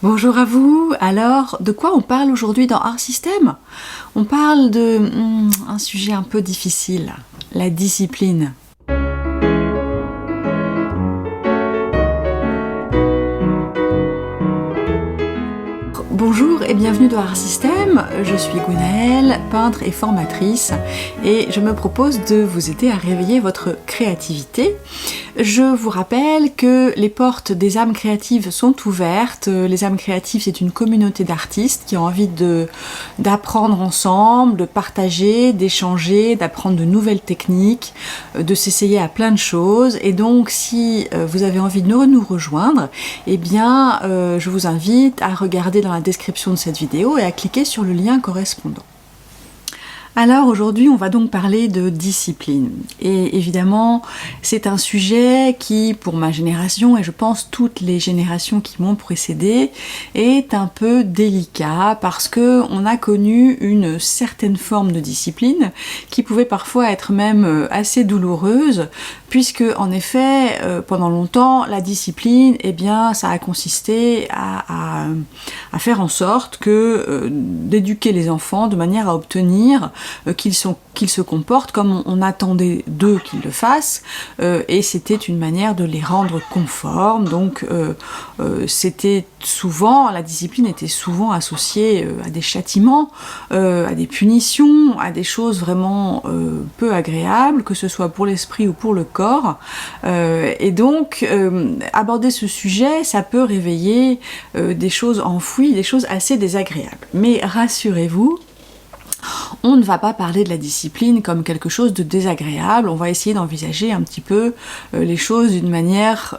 Bonjour à vous. Alors, de quoi on parle aujourd'hui dans Art System? On parle de un sujet un peu difficile, la discipline. Bonjour et bienvenue dans Art System, je suis Gwenaëlle, peintre et formatrice et je me propose de vous aider à réveiller votre créativité. Je vous rappelle que les portes des âmes créatives sont ouvertes. Les âmes créatives, c'est une communauté d'artistes qui ont envie d'apprendre ensemble, de partager, d'échanger, d'apprendre de nouvelles techniques, de s'essayer à plein de choses. Et donc, si vous avez envie de nous rejoindre, eh bien, je vous invite à regarder dans la description de cette vidéo et à cliquer sur le lien correspondant. Alors aujourd'hui, on va donc parler de discipline. Et évidemment, c'est un sujet qui, pour ma génération, et je pense toutes les générations qui m'ont précédé, est un peu délicat parce que on a connu une certaine forme de discipline qui pouvait parfois être même assez douloureuse, puisque en effet, pendant longtemps, la discipline, eh bien, ça a consisté à faire en sorte que d'éduquer les enfants de manière à obtenir qu'ils se comportent comme on attendait d'eux qu'ils le fassent, et c'était une manière de les rendre conformes. Donc c'était souvent, la discipline était souvent associée à des châtiments, à des punitions, à des choses vraiment peu agréables, que ce soit pour l'esprit ou pour le corps. Et donc aborder ce sujet, ça peut réveiller des choses enfouies, des choses assez désagréables. Mais rassurez-vous, on ne va pas parler de la discipline comme quelque chose de désagréable, on va essayer d'envisager un petit peu les choses d'une manière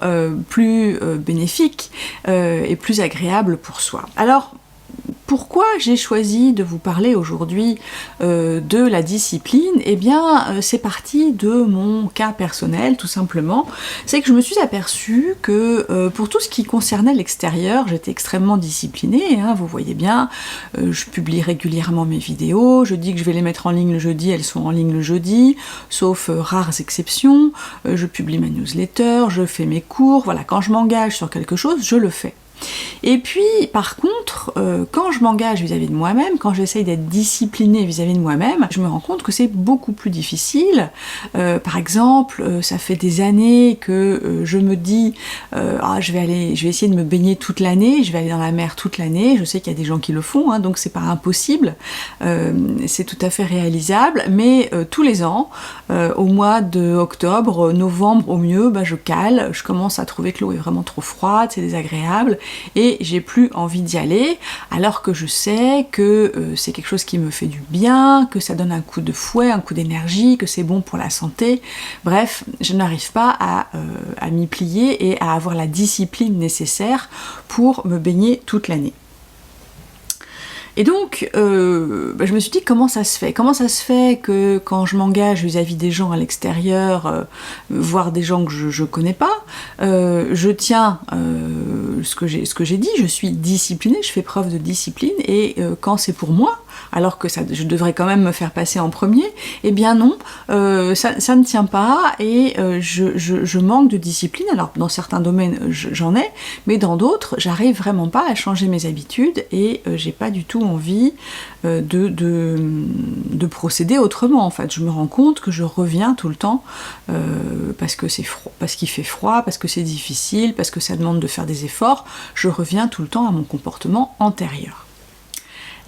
plus bénéfique et plus agréable pour soi. Alors, pourquoi j'ai choisi de vous parler aujourd'hui de la discipline? Eh bien, c'est parti de mon cas personnel, tout simplement. C'est que je me suis aperçue que pour tout ce qui concernait l'extérieur, j'étais extrêmement disciplinée, hein, vous voyez bien, je publie régulièrement mes vidéos, je dis que je vais les mettre en ligne le jeudi, elles sont en ligne le jeudi, sauf rares exceptions, je publie ma newsletter, je fais mes cours, voilà, quand je m'engage sur quelque chose, je le fais. Et puis, par contre, quand je m'engage vis-à-vis de moi-même, quand j'essaye d'être disciplinée vis-à-vis de moi-même, je me rends compte que c'est beaucoup plus difficile. Par exemple, ça fait des années que je me dis je vais essayer de me baigner toute l'année, je vais aller dans la mer toute l'année. Je sais qu'il y a des gens qui le font, hein, donc c'est pas impossible. C'est tout à fait réalisable, mais tous les ans, au mois de octobre, novembre au mieux, je cale, je commence à trouver que l'eau est vraiment trop froide, c'est désagréable, et j'ai plus envie d'y aller, alors que je sais que c'est quelque chose qui me fait du bien, que ça donne un coup de fouet, un coup d'énergie, que c'est bon pour la santé. Bref, je n'arrive pas à m'y plier et à avoir la discipline nécessaire pour me baigner toute l'année. Et donc, je me suis dit comment ça se fait? Comment ça se fait que quand je m'engage vis-à-vis des gens à l'extérieur, voire des gens que je connais pas, je tiens ce que j'ai dit, je suis disciplinée, je fais preuve de discipline, et quand c'est pour moi, alors que je devrais quand même me faire passer en premier, eh bien non, ça ne tient pas, et je manque de discipline. Alors dans certains domaines j'en ai, mais dans d'autres j'arrive vraiment pas à changer mes habitudes, et j'ai pas du tout envie de procéder autrement. En fait, je me rends compte que je reviens tout le temps parce que c'est froid, parce qu'il fait froid, parce que c'est difficile, parce que ça demande de faire des efforts, je reviens tout le temps à mon comportement antérieur.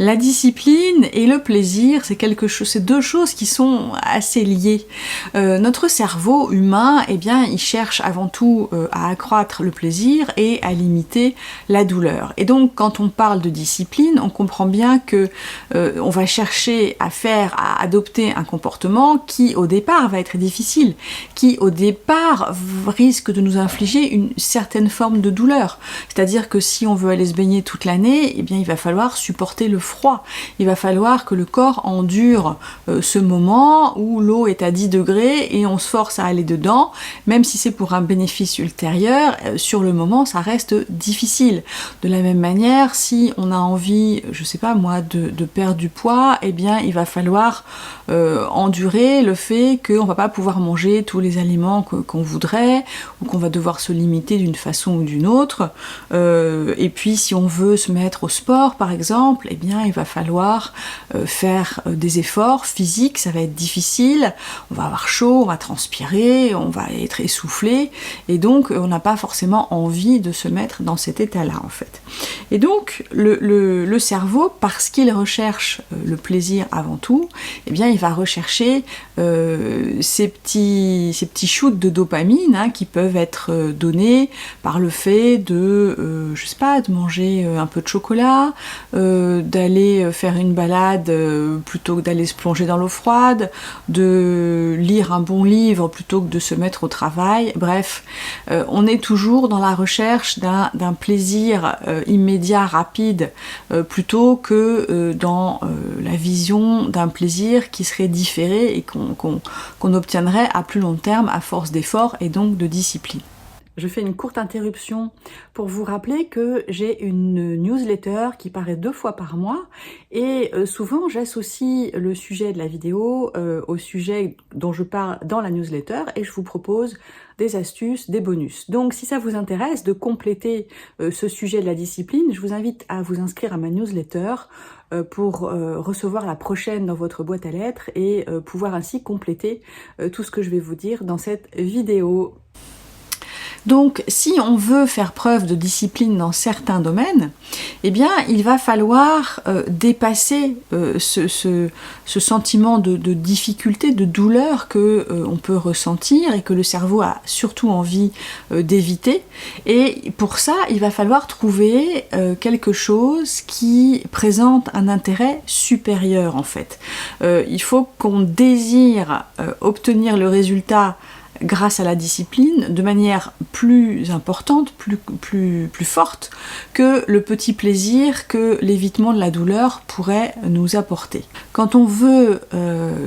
La discipline et le plaisir, c'est deux choses qui sont assez liées. Notre cerveau humain, eh bien, il cherche avant tout à accroître le plaisir et à limiter la douleur. Et donc, quand on parle de discipline, on comprend bien que on va chercher à adopter un comportement qui, au départ, va être difficile, qui, au départ, risque de nous infliger une certaine forme de douleur. C'est-à-dire que si on veut aller se baigner toute l'année, eh bien, il va falloir supporter le froid. Il va falloir que le corps endure ce moment où l'eau est à 10 degrés et on se force à aller dedans, même si c'est pour un bénéfice ultérieur, sur le moment ça reste difficile. De la même manière, si on a envie, je sais pas moi, de perdre du poids, eh bien il va falloir endurer le fait qu'on va pas pouvoir manger tous les aliments qu'on voudrait, ou qu'on va devoir se limiter d'une façon ou d'une autre. Et puis si on veut se mettre au sport par exemple, eh bien il va falloir faire des efforts physiques, ça va être difficile, on va avoir chaud, on va transpirer, on va être essoufflé, et donc on n'a pas forcément envie de se mettre dans cet état-là en fait. Et donc le cerveau, parce qu'il recherche le plaisir avant tout, eh bien il va rechercher ces petits shoots de dopamine qui peuvent être donnés par le fait de, je sais pas, de manger un peu de chocolat, d'aller faire une balade plutôt que d'aller se plonger dans l'eau froide, de lire un bon livre plutôt que de se mettre au travail. Bref, on est toujours dans la recherche d'un plaisir immédiat, rapide, plutôt que dans la vision d'un plaisir qui serait différé et qu'on obtiendrait à plus long terme à force d'efforts et donc de discipline. Je fais une courte interruption pour vous rappeler que j'ai une newsletter qui paraît 2 fois par mois et souvent j'associe le sujet de la vidéo au sujet dont je parle dans la newsletter et je vous propose des astuces, des bonus. Donc si ça vous intéresse de compléter ce sujet de la discipline, je vous invite à vous inscrire à ma newsletter pour recevoir la prochaine dans votre boîte à lettres et pouvoir ainsi compléter tout ce que je vais vous dire dans cette vidéo. Donc, si on veut faire preuve de discipline dans certains domaines, eh bien, il va falloir dépasser ce sentiment de difficulté, de douleur que on peut ressentir et que le cerveau a surtout envie d'éviter. Et pour ça, il va falloir trouver quelque chose qui présente un intérêt supérieur, en fait. Il faut qu'on désire obtenir le résultat grâce à la discipline, de manière plus importante, plus forte que le petit plaisir que l'évitement de la douleur pourrait nous apporter. Quand on veut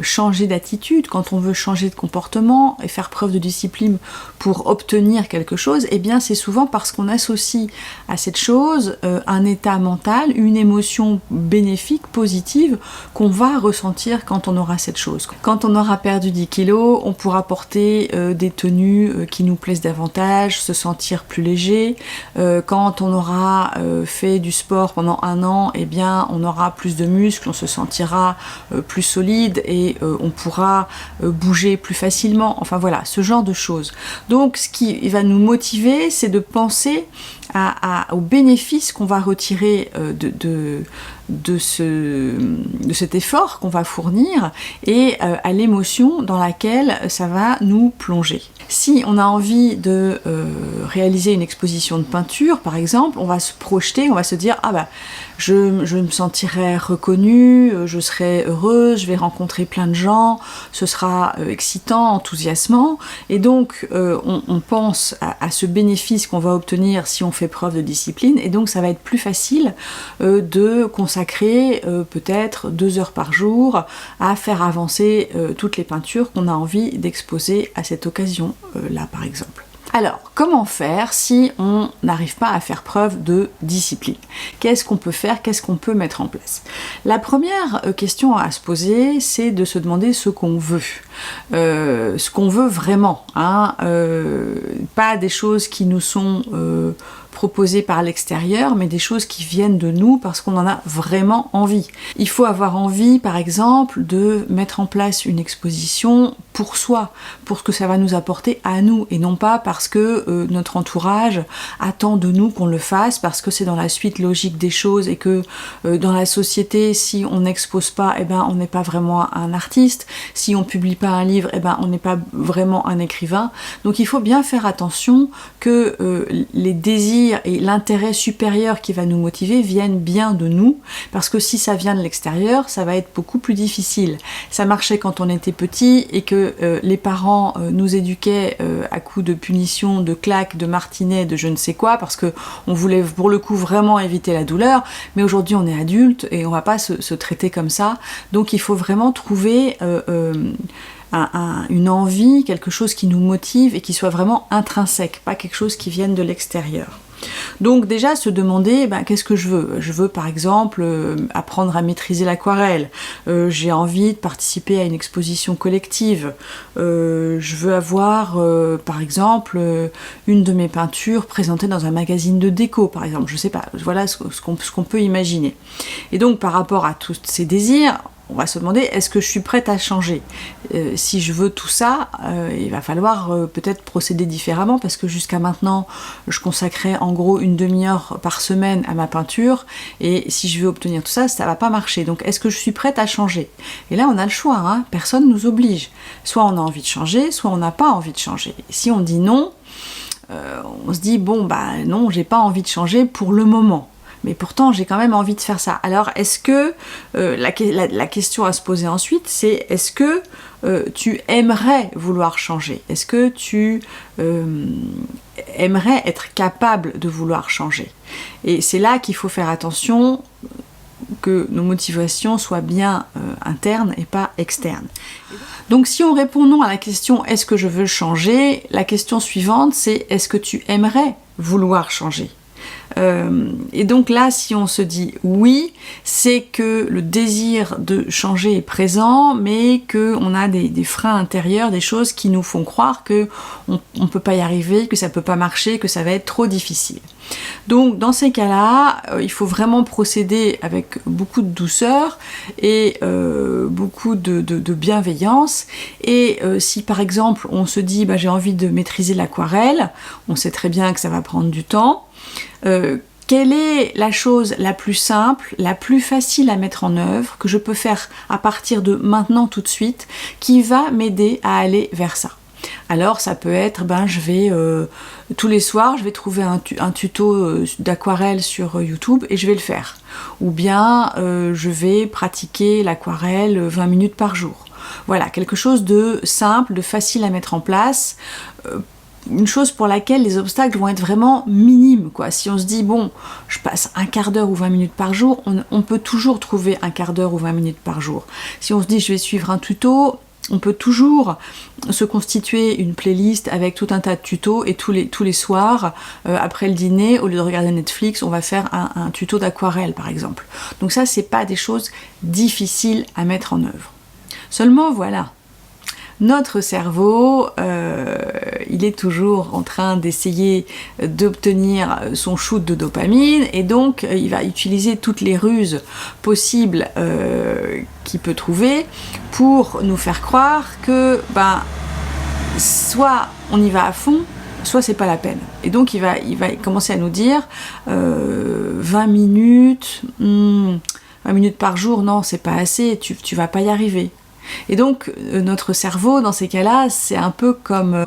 changer d'attitude, quand on veut changer de comportement et faire preuve de discipline pour obtenir quelque chose, eh bien c'est souvent parce qu'on associe à cette chose un état mental, une émotion bénéfique, positive, qu'on va ressentir quand on aura cette chose. Quand on aura perdu 10 kilos, on pourra porter des tenues qui nous plaisent davantage, se sentir plus léger. Quand on aura fait du sport pendant 1 an, eh bien on aura plus de muscles, on se sentira plus solide et on pourra bouger plus facilement. Enfin voilà, ce genre de choses. Donc ce qui va nous motiver, c'est de penser aux bénéfices qu'on va retirer de cet effort qu'on va fournir et à l'émotion dans laquelle ça va nous plonger. Si on a envie de réaliser une exposition de peinture, par exemple, on va se projeter, on va se dire « Ah bah, je me sentirai reconnue, je serai heureuse, je vais rencontrer plein de gens, ce sera excitant, enthousiasmant. » Et donc, on pense à ce bénéfice qu'on va obtenir si on fait preuve de discipline, et donc ça va être plus facile de consacrer peut-être 2 heures par jour à faire avancer toutes les peintures qu'on a envie d'exposer à cette occasion-là, par exemple. Alors, comment faire si on n'arrive pas à faire preuve de discipline? Qu'est-ce qu'on peut faire? Qu'est-ce qu'on peut mettre en place? La première question à se poser, c'est de se demander ce qu'on veut. Ce qu'on veut vraiment, pas des choses qui nous sont proposées par l'extérieur, mais des choses qui viennent de nous parce qu'on en a vraiment envie. Il faut avoir envie, par exemple, de mettre en place une exposition pour soi, pour ce que ça va nous apporter à nous, et non pas parce que notre entourage attend de nous qu'on le fasse, parce que c'est dans la suite logique des choses, et que dans la société, si on n'expose pas, eh ben on n'est pas vraiment un artiste, si on publie pas un livre, eh ben on n'est pas vraiment un écrivain. Donc il faut bien faire attention que les désirs désir et l'intérêt supérieur qui va nous motiver viennent bien de nous, parce que si ça vient de l'extérieur, ça va être beaucoup plus difficile. Ça marchait quand on était petit et que les parents nous éduquaient à coups de punitions, de claques, de martinets, de je ne sais quoi, parce que on voulait pour le coup vraiment éviter la douleur, mais aujourd'hui on est adulte et on va pas se traiter comme ça, donc il faut vraiment trouver une envie, quelque chose qui nous motive et qui soit vraiment intrinsèque, pas quelque chose qui vienne de l'extérieur. Donc déjà se demander qu'est-ce que je veux. Je veux par exemple apprendre à maîtriser l'aquarelle, j'ai envie de participer à une exposition collective, je veux avoir par exemple une de mes peintures présentée dans un magazine de déco par exemple, je sais pas, voilà ce qu'on peut imaginer. Et donc par rapport à tous ces désirs, on va se demander, est-ce que je suis prête à changer ? Si je veux tout ça, il va falloir peut-être procéder différemment, parce que jusqu'à maintenant, je consacrais en gros une demi-heure par semaine à ma peinture, et si je veux obtenir tout ça, ça va pas marcher. Donc est-ce que je suis prête à changer ? Et là, on a le choix, hein, personne nous oblige. Soit on a envie de changer, soit on n'a pas envie de changer. Et si on dit non, on se dit, non, j'ai pas envie de changer pour le moment. Mais pourtant j'ai quand même envie de faire ça. Alors est-ce que la question à se poser ensuite, c'est est-ce que tu aimerais vouloir changer ? Est-ce que tu aimerais être capable de vouloir changer ? Et c'est là qu'il faut faire attention que nos motivations soient bien internes et pas externes. Donc si on répond non à la question est-ce que je veux changer, la question suivante c'est est-ce que tu aimerais vouloir changer ? Et donc là, si on se dit oui, c'est que le désir de changer est présent, mais qu'on a des freins intérieurs, des choses qui nous font croire qu'on ne peut pas y arriver, que ça ne peut pas marcher, que ça va être trop difficile. Donc dans ces cas-là, il faut vraiment procéder avec beaucoup de douceur et beaucoup de bienveillance. Et si par exemple on se dit j'ai envie de maîtriser l'aquarelle, on sait très bien que ça va prendre du temps, quelle est la chose la plus simple, la plus facile à mettre en œuvre, que je peux faire à partir de maintenant tout de suite, qui va m'aider à aller vers ça. Alors ça peut être, je vais tous les soirs, je vais trouver un tuto d'aquarelle sur YouTube et je vais le faire. Ou bien je vais pratiquer l'aquarelle 20 minutes par jour. Voilà, quelque chose de simple, de facile à mettre en place, une chose pour laquelle les obstacles vont être vraiment minimes, quoi. Si on se dit, je passe un quart d'heure ou 20 minutes par jour, on peut toujours trouver un quart d'heure ou 20 minutes par jour. Si on se dit, je vais suivre un tuto, on peut toujours se constituer une playlist avec tout un tas de tutos et tous les soirs, après le dîner, au lieu de regarder Netflix, on va faire un tuto d'aquarelle, par exemple. Donc ça, c'est pas des choses difficiles à mettre en œuvre. Seulement, voilà. Notre cerveau, il est toujours en train d'essayer d'obtenir son shoot de dopamine et donc il va utiliser toutes les ruses possibles qu'il peut trouver pour nous faire croire que soit on y va à fond, soit c'est pas la peine. Et donc il va commencer à nous dire 20 minutes par jour, non c'est pas assez, tu vas pas y arriver. Et donc notre cerveau dans ces cas-là c'est un peu comme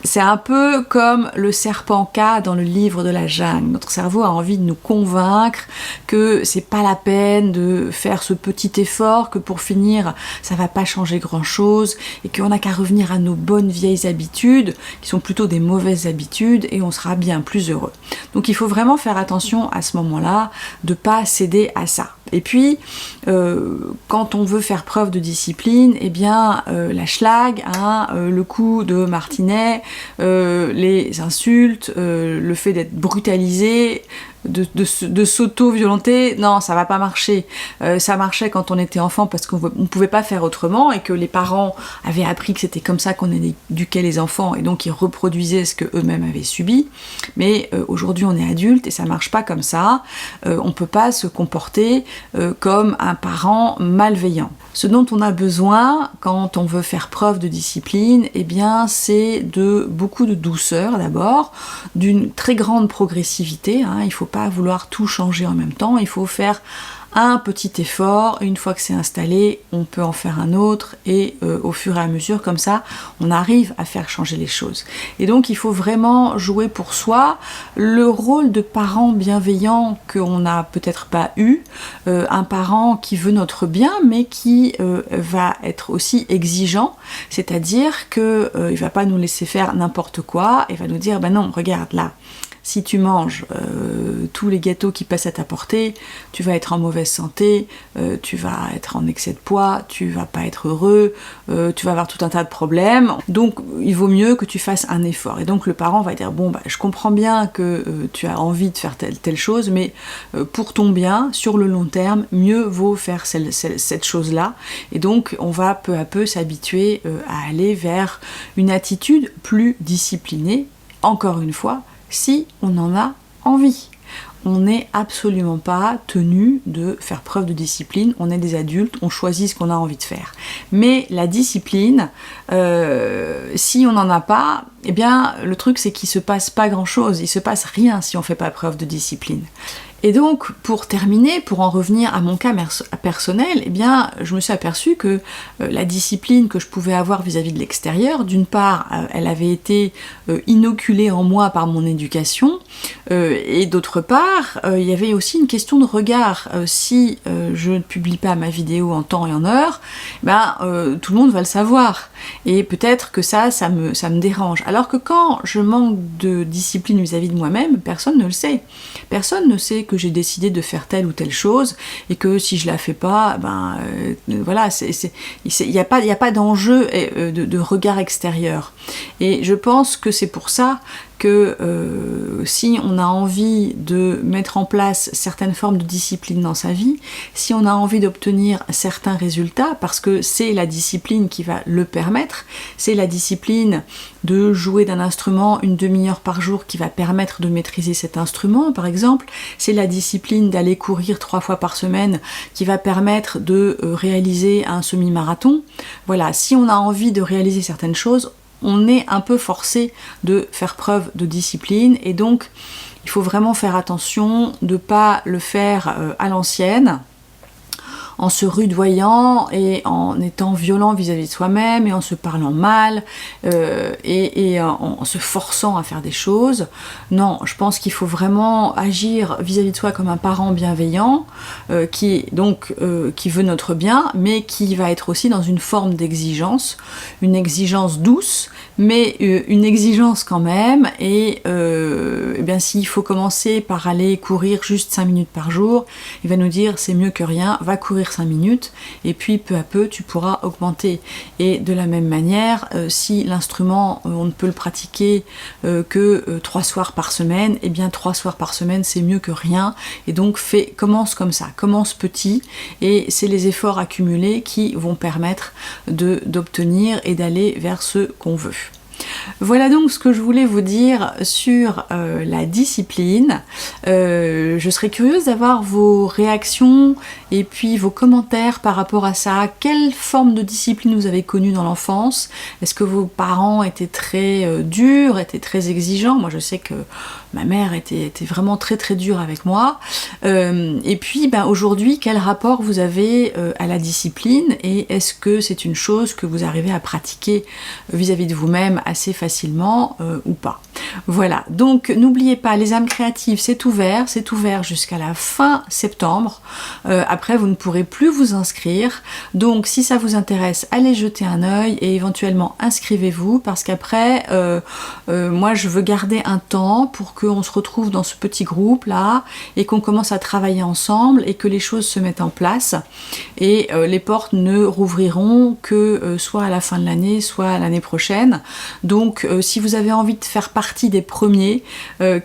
c'est un peu comme le serpent K dans le livre de la jungle. Notre cerveau a envie de nous convaincre que c'est pas la peine de faire ce petit effort, que pour finir, ça va pas changer grand-chose et qu'on n'a qu'à revenir à nos bonnes vieilles habitudes, qui sont plutôt des mauvaises habitudes, et on sera bien plus heureux. Donc il faut vraiment faire attention à ce moment-là de pas céder à ça. Et puis, quand on veut faire preuve de discipline, eh bien, la schlag, le coup de martinet, les insultes, le fait d'être brutalisé, de s'auto-violenter, non, ça va pas marcher. Ça marchait quand on était enfant parce qu'on ne pouvait pas faire autrement et que les parents avaient appris que c'était comme ça qu'on éduquait les enfants et donc ils reproduisaient ce qu'eux-mêmes avaient subi. Mais aujourd'hui, on est adulte et ça marche pas comme ça. On peut pas se comporter comme un parent malveillant. Ce dont on a besoin quand on veut faire preuve de discipline, eh bien, c'est de beaucoup de douceur d'abord, d'une très grande progressivité. Il faut pas vouloir tout changer en même temps, il faut faire un petit effort, une fois que c'est installé, on peut en faire un autre et au fur et à mesure, comme ça, on arrive à faire changer les choses. Et donc il faut vraiment jouer pour soi le rôle de parent bienveillant qu'on n'a peut-être pas eu, un parent qui veut notre bien mais qui va être aussi exigeant, c'est-à-dire que il va pas nous laisser faire n'importe quoi, il va nous dire ben non, regarde là, si tu manges tous les gâteaux qui passent à ta portée, tu vas être en mauvaise santé, tu vas être en excès de poids, tu vas pas être heureux, tu vas avoir tout un tas de problèmes. Donc il vaut mieux que tu fasses un effort. Et donc le parent va dire bon bah je comprends bien que tu as envie de faire telle chose, mais pour ton bien, sur le long terme, mieux vaut faire cette chose-là. Et donc on va peu à peu s'habituer à aller vers une attitude plus disciplinée, encore une fois, si on en a envie. On n'est absolument pas tenu de faire preuve de discipline, on est des adultes, on choisit ce qu'on a envie de faire. Mais la discipline, si on n'en a pas, eh bien le truc c'est qu'il se passe pas grand chose, il se passe rien si on fait pas preuve de discipline. Et donc, pour terminer, pour en revenir à mon cas personnel, eh bien, je me suis aperçue que la discipline que je pouvais avoir vis-à-vis de l'extérieur, d'une part, elle avait été inoculée en moi par mon éducation, et d'autre part, il y avait aussi une question de regard. Si je ne publie pas ma vidéo en temps et en heure, ben, tout le monde va le savoir. Et peut-être que ça me dérange. Alors que quand je manque de discipline vis-à-vis de moi-même, personne ne le sait. Personne ne sait que j'ai décidé de faire telle ou telle chose et que si je la fais pas, ben voilà, il n'y a pas d'enjeu de regard extérieur. Et je pense que c'est pour ça que si on a envie de mettre en place certaines formes de discipline dans sa vie, si on a envie d'obtenir certains résultats, parce que c'est la discipline qui va le permettre, c'est la discipline de jouer d'un instrument une demi-heure par jour qui va permettre de maîtriser cet instrument, par exemple, c'est la discipline d'aller courir 3 fois par semaine qui va permettre de réaliser un semi-marathon. Voilà, si on a envie de réaliser certaines choses, on est un peu forcé de faire preuve de discipline et donc il faut vraiment faire attention de ne pas le faire à l'ancienne, en se rudoyant et en étant violent vis-à-vis de soi-même et en se parlant mal et en se forçant à faire des choses. Non, je pense qu'il faut vraiment agir vis-à-vis de soi comme un parent bienveillant qui veut notre bien, mais qui va être aussi dans une forme d'exigence, une exigence douce, mais une exigence quand même. Et bien s'il faut commencer par aller courir juste 5 minutes par jour, il va nous dire c'est mieux que rien, va courir 5 minutes et puis peu à peu tu pourras augmenter. Et de la même manière, si l'instrument on ne peut le pratiquer que 3 soirs par semaine, et bien 3 soirs par semaine c'est mieux que rien. Et donc commence comme ça, commence petit et c'est les efforts accumulés qui vont permettre d'obtenir et d'aller vers ce qu'on veut. Voilà donc ce que je voulais vous dire sur la discipline. Je serais curieuse d'avoir vos réactions et puis vos commentaires par rapport à ça. Quelle forme de discipline vous avez connue dans l'enfance? Est-ce que vos parents étaient très durs, étaient très exigeants? Moi je sais que ma mère était vraiment très très dure avec moi. Et puis aujourd'hui, quel rapport vous avez à la discipline et est-ce que c'est une chose que vous arrivez à pratiquer vis-à-vis de vous-même assez facilement ou pas? Voilà, donc n'oubliez pas, les âmes créatives, c'est ouvert jusqu'à la fin septembre. Après, vous ne pourrez plus vous inscrire. Donc, si ça vous intéresse, allez jeter un œil et éventuellement inscrivez-vous parce qu'après, moi, je veux garder un temps pour qu'on se retrouve dans ce petit groupe-là et qu'on commence à travailler ensemble et que les choses se mettent en place. Et les portes ne rouvriront que soit à la fin de l'année, soit à l'année prochaine. Donc, si vous avez envie de faire partie des premiers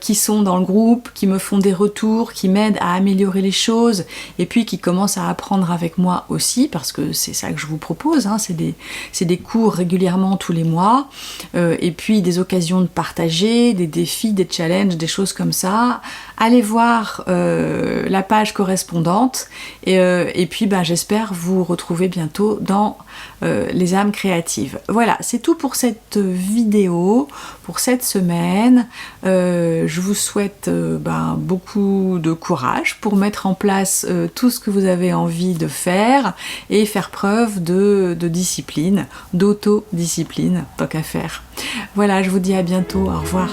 qui sont dans le groupe, qui me font des retours, qui m'aident à améliorer les choses et puis qui commencent à apprendre avec moi aussi, parce que c'est ça que je vous propose, hein, c'est des cours régulièrement tous les mois et puis des occasions de partager, des défis, des challenges, des choses comme ça. Allez voir la page correspondante et puis j'espère vous retrouver bientôt dans les âmes créatives. Voilà, c'est tout pour cette vidéo, pour cette semaine. semaine. Je vous souhaite beaucoup de courage pour mettre en place tout ce que vous avez envie de faire et faire preuve de discipline, d'autodiscipline, tant qu'à faire. Voilà, je vous dis à bientôt, au revoir.